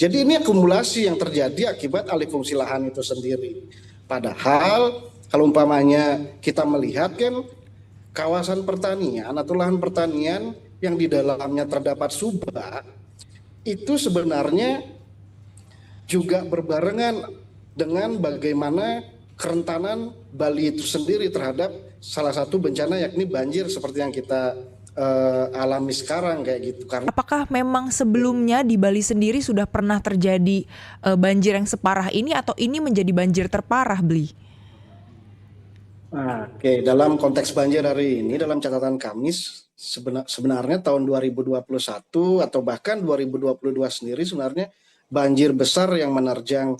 Jadi ini akumulasi yang terjadi akibat alih fungsi lahan itu sendiri. Padahal kalau umpamanya kita melihat kan kawasan pertanian atau lahan pertanian yang di dalamnya terdapat subak itu sebenarnya juga berbarengan dengan bagaimana kerentanan Bali itu sendiri terhadap salah satu bencana yakni banjir seperti yang kita alami sekarang kayak gitu. Karena Apakah memang sebelumnya di Bali sendiri sudah pernah terjadi banjir yang separah ini atau ini menjadi banjir terparah, Bli? Oke, dalam konteks banjir hari ini, dalam catatan kami sebenarnya tahun 2021 atau bahkan 2022 sendiri sebenarnya banjir besar yang menerjang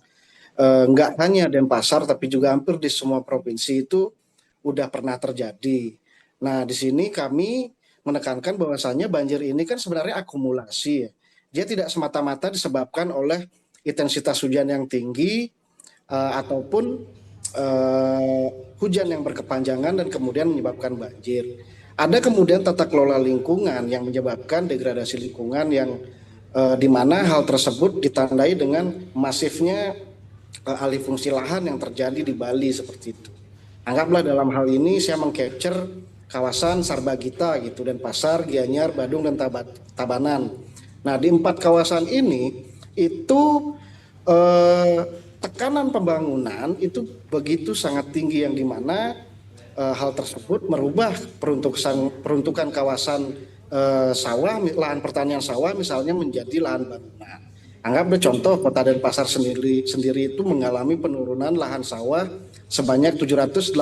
nggak hanya Denpasar tapi juga hampir di semua provinsi itu udah pernah terjadi. Nah, di sini kami menekankan bahwasannya banjir ini kan sebenarnya akumulasi ya. Dia tidak semata-mata disebabkan oleh intensitas hujan yang tinggi ataupun hujan yang berkepanjangan dan kemudian menyebabkan banjir. Ada kemudian tata kelola lingkungan yang menyebabkan degradasi lingkungan yang di mana hal tersebut ditandai dengan masifnya alih fungsi lahan yang terjadi di Bali seperti itu. Anggaplah dalam hal ini saya mengcapture kawasan Sarbagita gitu, Denpasar, Gianyar, Badung dan Tabanan. Nah, di 4 kawasan ini itu tekanan pembangunan itu begitu sangat tinggi yang dimana hal tersebut merubah peruntukan kawasan sawah, lahan pertanian sawah misalnya menjadi lahan bangunan. Anggaplah contoh kota Denpasar sendiri itu mengalami penurunan lahan sawah sebanyak 784,67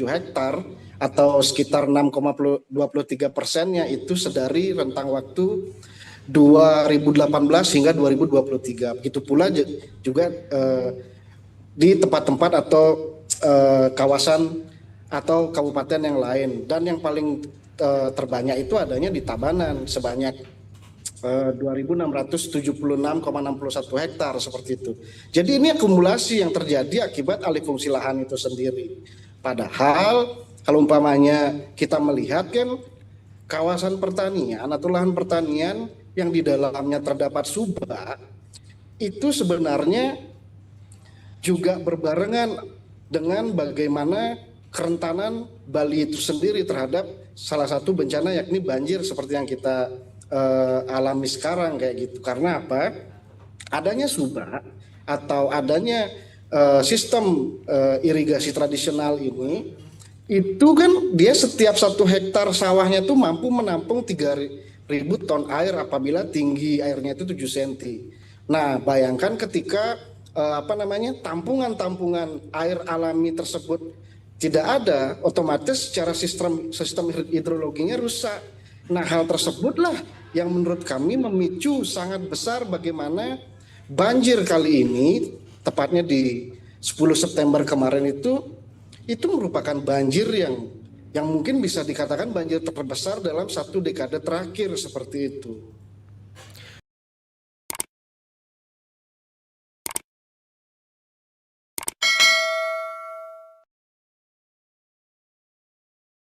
hektar atau sekitar 6,23%-nya itu sedari rentang waktu 2018 hingga 2023. Begitu pula juga di tempat-tempat atau kawasan atau kabupaten yang lain. Dan yang paling terbanyak itu adanya di Tabanan sebanyak 2.676,61 hektar seperti itu. Jadi ini akumulasi yang terjadi akibat alih fungsi lahan itu sendiri. Padahal kalau umpamanya kita melihat kan kawasan pertanian atau lahan pertanian yang di dalamnya terdapat subak itu sebenarnya juga berbarengan dengan bagaimana kerentanan Bali itu sendiri terhadap salah satu bencana yakni banjir seperti yang kita alami sekarang kayak gitu. Karena apa? Adanya subak atau adanya sistem irigasi tradisional ini itu kan dia setiap 1 hektar sawahnya tuh mampu menampung 3.000 ton air apabila tinggi airnya itu 7 cm. Nah, bayangkan ketika tampungan air alami tersebut tidak ada, otomatis secara sistem hidrologinya rusak. Nah, hal tersebutlah yang menurut kami memicu sangat besar bagaimana banjir kali ini, tepatnya di 10 September kemarin itu merupakan banjir yang mungkin bisa dikatakan banjir terbesar dalam 1 dekade terakhir seperti itu.